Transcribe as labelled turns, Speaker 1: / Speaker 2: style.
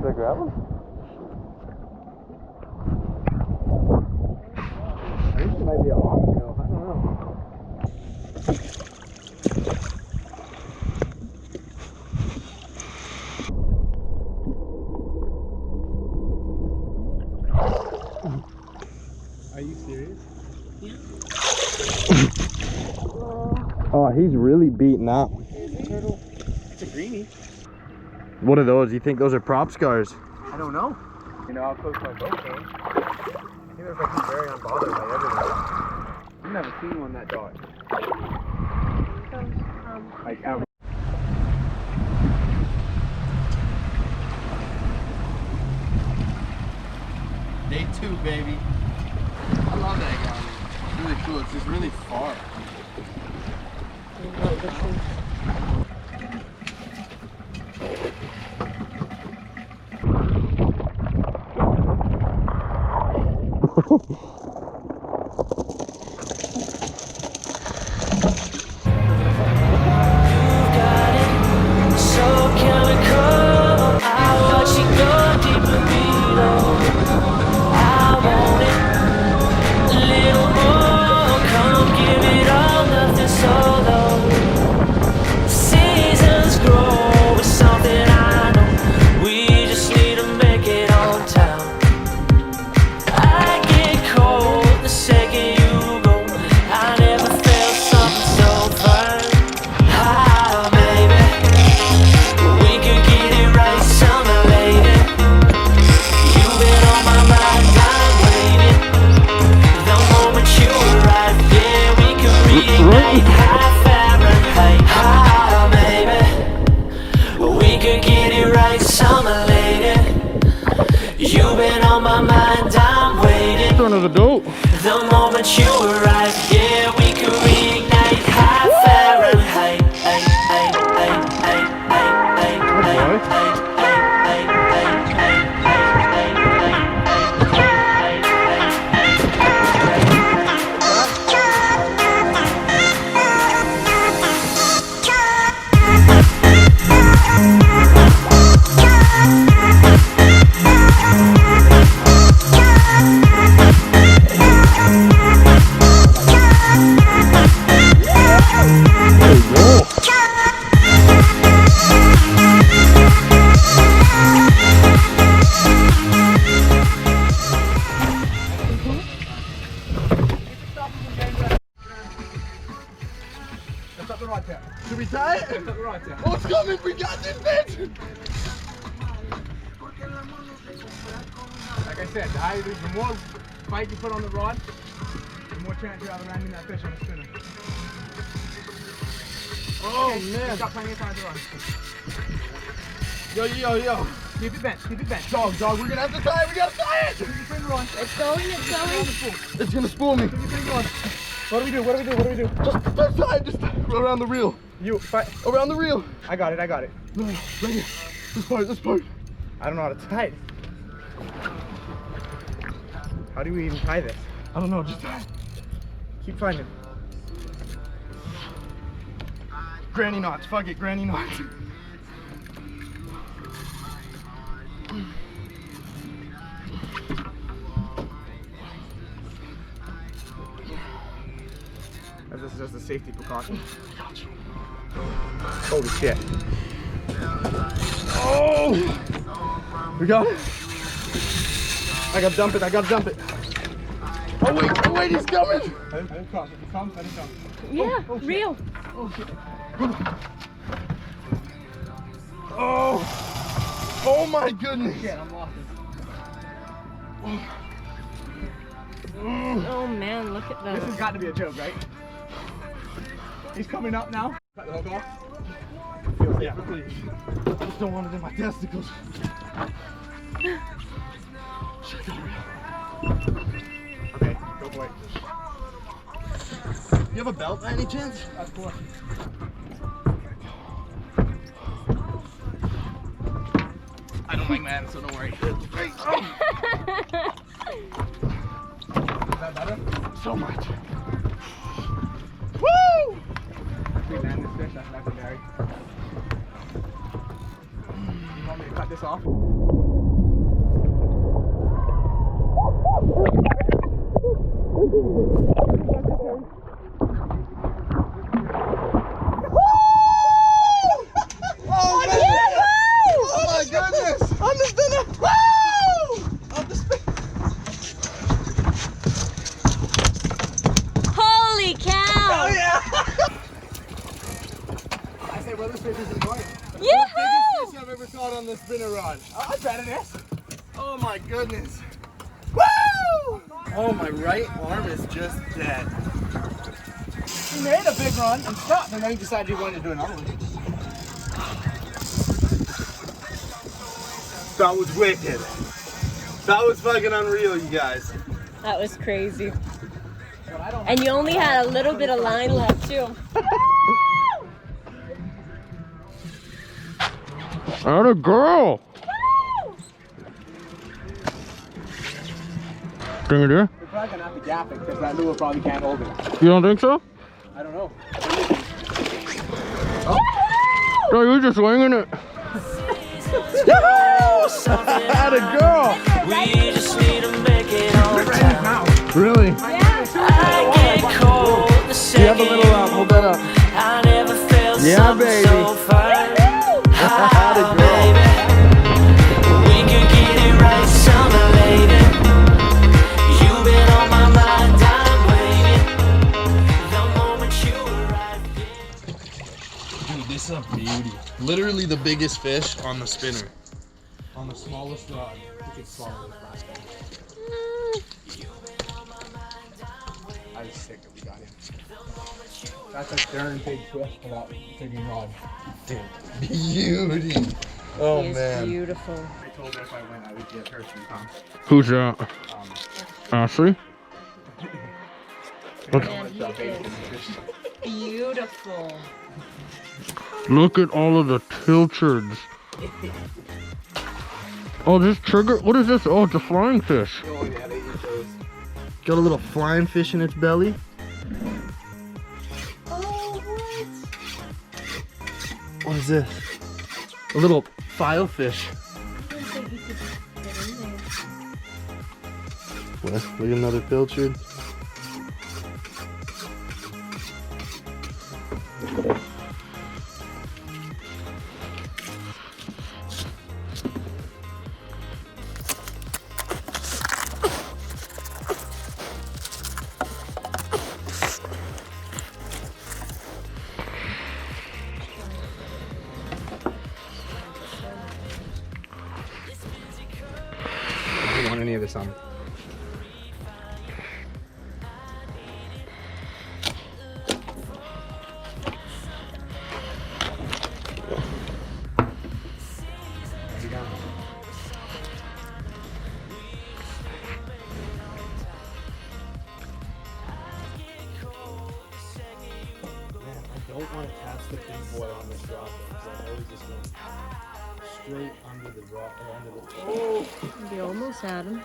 Speaker 1: Should I grab him? I think it might be a hawksbill. I don't know. Are you serious?
Speaker 2: Yeah.
Speaker 1: Oh, he's really beaten up.
Speaker 2: It's a greenie.
Speaker 1: What are those? You think those are prop scars?
Speaker 2: I don't know. You know how close my boat came. I think there's like he's very unbothered by everything. I've never seen one that dark. Like out.
Speaker 1: Day 2, baby. I love that guy. It's really cool. It's just really far. Of the dope.
Speaker 3: The moment you arrive, yeah, we could reignite high Fahrenheit.
Speaker 1: Should we tie it? Oh, it's coming! We got this bitch!
Speaker 2: Like I said, the more bite you put on the rod, the more chance you have of landing that fish on a spinner.
Speaker 1: Oh,
Speaker 2: okay,
Speaker 1: man.
Speaker 2: You've got plenty of time to run.
Speaker 1: Yo.
Speaker 2: Keep it bent, keep it bent.
Speaker 1: Dog, we're gonna have to tie it! We gotta tie it!
Speaker 2: Keep your finger on.
Speaker 3: It's going.
Speaker 1: It's gonna spool me.
Speaker 2: Keep your finger on. What do we do?
Speaker 1: Just tie it, just around the reel. Around the reel.
Speaker 2: I got it.
Speaker 1: No, right here. This part.
Speaker 2: I don't know how to tie it. How do we even tie this?
Speaker 1: I don't know, just tie it.
Speaker 2: Keep finding.
Speaker 1: Granny knots, fuck it, granny knots.
Speaker 2: This is just a safety precaution. Holy shit.
Speaker 1: Oh! We got it? I gotta dump it. Oh wait, he's coming!
Speaker 2: Let him come. If he comes, let him come.
Speaker 3: Yeah, real.
Speaker 2: Oh shit.
Speaker 1: Oh my goodness!
Speaker 2: Shit, I'm lost.
Speaker 3: Oh man, look at
Speaker 2: This
Speaker 3: that.
Speaker 2: has got to be a joke, right? He's coming up now. Cut the hook off.
Speaker 1: Yeah, please. I just don't want it in my testicles.
Speaker 2: Okay, go for it.
Speaker 1: You have a belt by any chance?
Speaker 2: Of course. I don't like man, so don't worry. Is that better?
Speaker 1: So much.
Speaker 2: Woo! If we land this fish, that's legendary. You want me to cut this off?
Speaker 1: Oh my goodness! On the spinner! Woo! On the spinner!
Speaker 4: Holy cow!
Speaker 1: Oh yeah! I say, well, this fish isn't going.
Speaker 4: Yoo-hoo!
Speaker 1: Biggest fish I've ever caught on the spinner rod. Oh, I bet it is. Oh my goodness! Woo! Oh, my right arm is just dead. He made a big run and stopped, and then he decided he wanted to do another one. That was wicked. That was fucking unreal, you guys.
Speaker 4: That was crazy. And you only had a little bit of line left too.
Speaker 1: Atta girl! Think it is? We're probably gonna have to gap it because that lure probably can't hold it.
Speaker 2: You don't think so?
Speaker 1: I don't know.
Speaker 2: No, you're just winging it.
Speaker 1: Atta girl!
Speaker 3: We just need to make it on time.
Speaker 2: Really?
Speaker 3: I get cold the
Speaker 2: You have a little hold that up.
Speaker 3: I never felt
Speaker 2: Yeah,
Speaker 3: something
Speaker 2: baby.
Speaker 3: so fine. Ah, baby. We could get it right summer, lady. You've been on my mind, I'm waiting. The moment you arrive.
Speaker 1: Dude, this is a beauty. Literally the biggest fish on the spinner. On the smallest rod. You could swallow this last one. I was sick that we got him. That's a darn big twist for that friggin' rod. Dude, beauty. Oh
Speaker 4: He is
Speaker 1: man.
Speaker 4: beautiful.
Speaker 1: I told her if I went, I would get her 3 pounds.
Speaker 2: Who's that? Ashley?
Speaker 4: Yeah, he is beautiful.
Speaker 2: Look at all of the pilchards. Oh, this trigger, what is this? Oh, it's a flying fish.
Speaker 1: Oh yeah, they eat those. Got a little flying fish in its belly.
Speaker 4: Oh, what?
Speaker 1: What is this? A little file fish. What? Look at another pilchard. I don't want any of this on. I don't want to catch the big boy on this drop because I know he's just going straight under the drop. Under the... Oh!
Speaker 4: You almost had him.